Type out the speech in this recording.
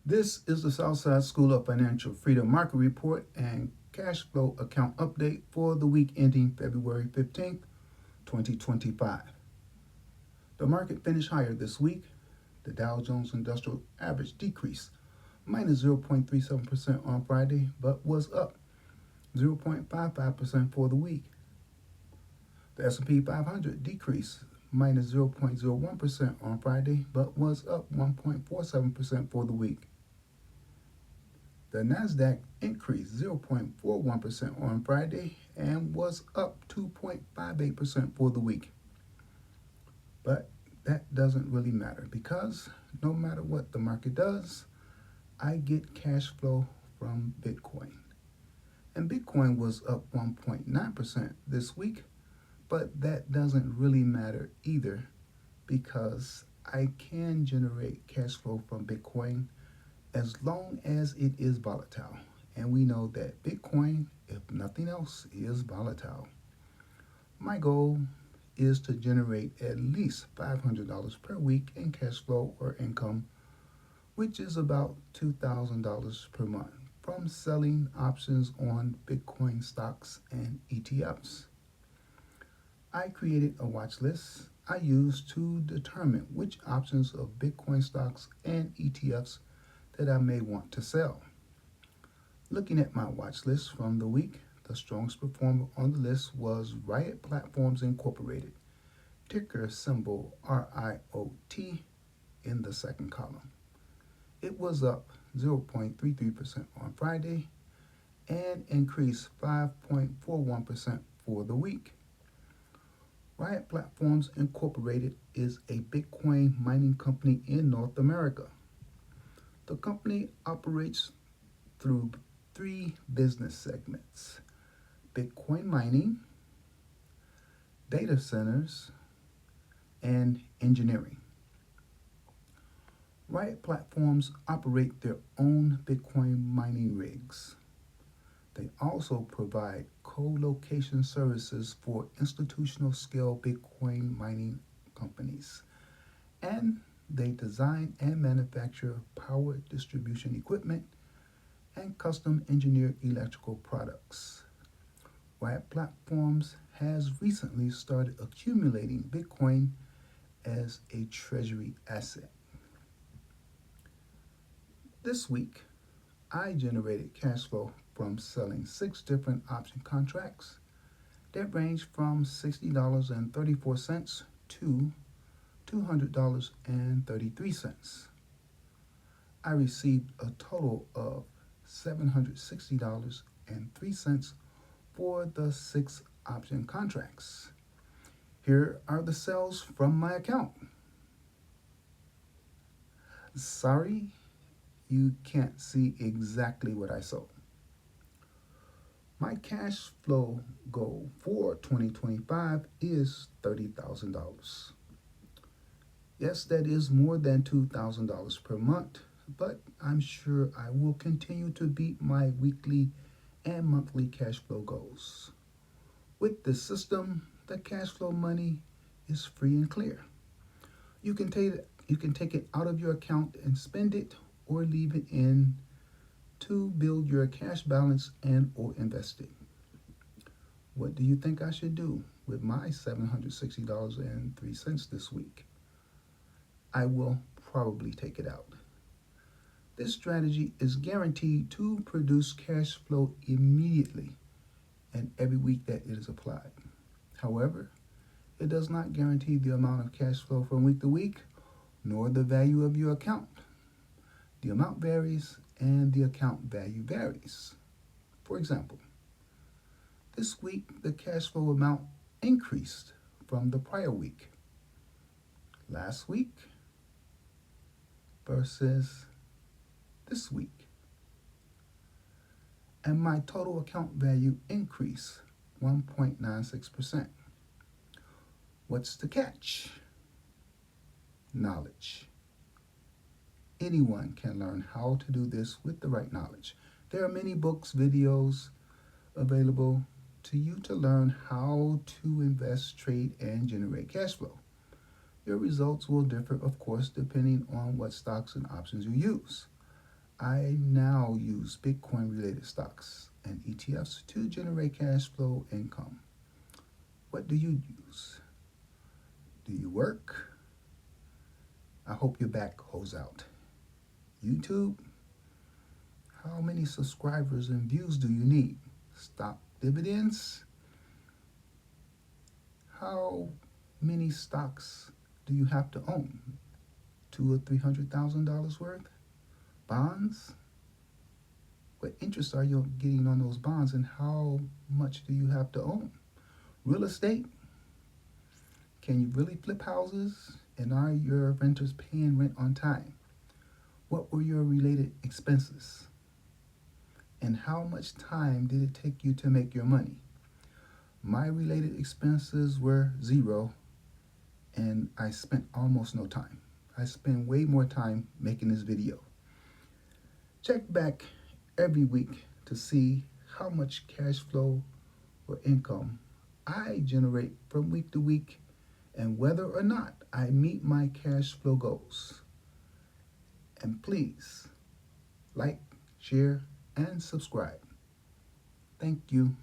This is the Southside School of Financial Freedom Market Report and Cash Flow Account Update for the week ending February 15th, 2025. The market finished higher this week. The Dow Jones Industrial Average decreased minus 0.37% on Friday, but was up 0.55% for the week. The S&P 500 decreased minus 0.01% on Friday, but was up 1.47% for the week. The Nasdaq increased 0.41% on Friday and was up 2.58% for the week. But that doesn't really matter because no matter what the market does, I get cash flow from Bitcoin. And Bitcoin was up 1.9% this week, but that doesn't really matter either because I can generate cash flow from Bitcoin as long as it is volatile. And we know that Bitcoin, if nothing else, is volatile. My goal is to generate at least $500 per week in cash flow or income, which is about $2,000 per month from selling options on Bitcoin stocks and ETFs. I created a watch list I use to determine which options of Bitcoin stocks and ETFs that I may want to sell. Looking at my watch list from the week, the strongest performer on the list was Riot Platforms Incorporated, ticker symbol RIOT in the second column. It was up 0.33% on Friday and increased 5.41% for the week. Riot Platforms Incorporated is a Bitcoin mining company in North America. The company operates through three business segments: Bitcoin mining, data centers, and engineering. Riot Platforms operate their own Bitcoin mining rigs. They also provide co-location services for institutional scale Bitcoin mining companies. And they design and manufacture power distribution equipment and custom engineered electrical products. Riot Platforms has recently started accumulating Bitcoin as a treasury asset. This week, I generated cash flow from selling 6 different option contracts that range from $60.34 to $200.33. I received a total of $760.03 for the 6 option contracts. Here are the sales from my account. Sorry, you can't see exactly what I sold. My cash flow goal for 2025 is $30,000. Yes, that is more than $2,000 per month, but I'm sure I will continue to beat my weekly and monthly cash flow goals. With this system, the cash flow money is free and clear. You can take it out of your account and spend it or leave it in to build your cash balance and or invest it. What do you think I should do with my $760.03 this week? I will probably take it out. This strategy is guaranteed to produce cash flow immediately and every week that it is applied. However, it does not guarantee the amount of cash flow from week to week, nor the value of your account. The amount varies and the account value varies. For example, this week the cash flow amount increased from the prior week. Last week versus this week. And my total account value increased 1.96%. What's the catch? Knowledge. Anyone can learn how to do this with the right knowledge. There are many books, videos available to you to learn how to invest, trade, and generate cash flow. Your results will differ, of course, depending on what stocks and options you use. I now use Bitcoin related stocks and ETFs to generate cash flow income. What do you use? Do you work? I hope your back holds out. YouTube? How many subscribers and views do you need? Stock dividends? How many stocks do you have to own? $200,000 or $300,000 worth? Bonds? What interest are you getting on those bonds and how much do you have to own? Real estate? Can you really flip houses? And are your renters paying rent on time? What were your related expenses? And how much time did it take you to make your money? My related expenses were zero, and I spent almost no time. I spent way more time making this video. Check back every week to see how much cash flow or income I generate from week to week and whether or not I meet my cash flow goals. And please like, share, and subscribe. Thank you.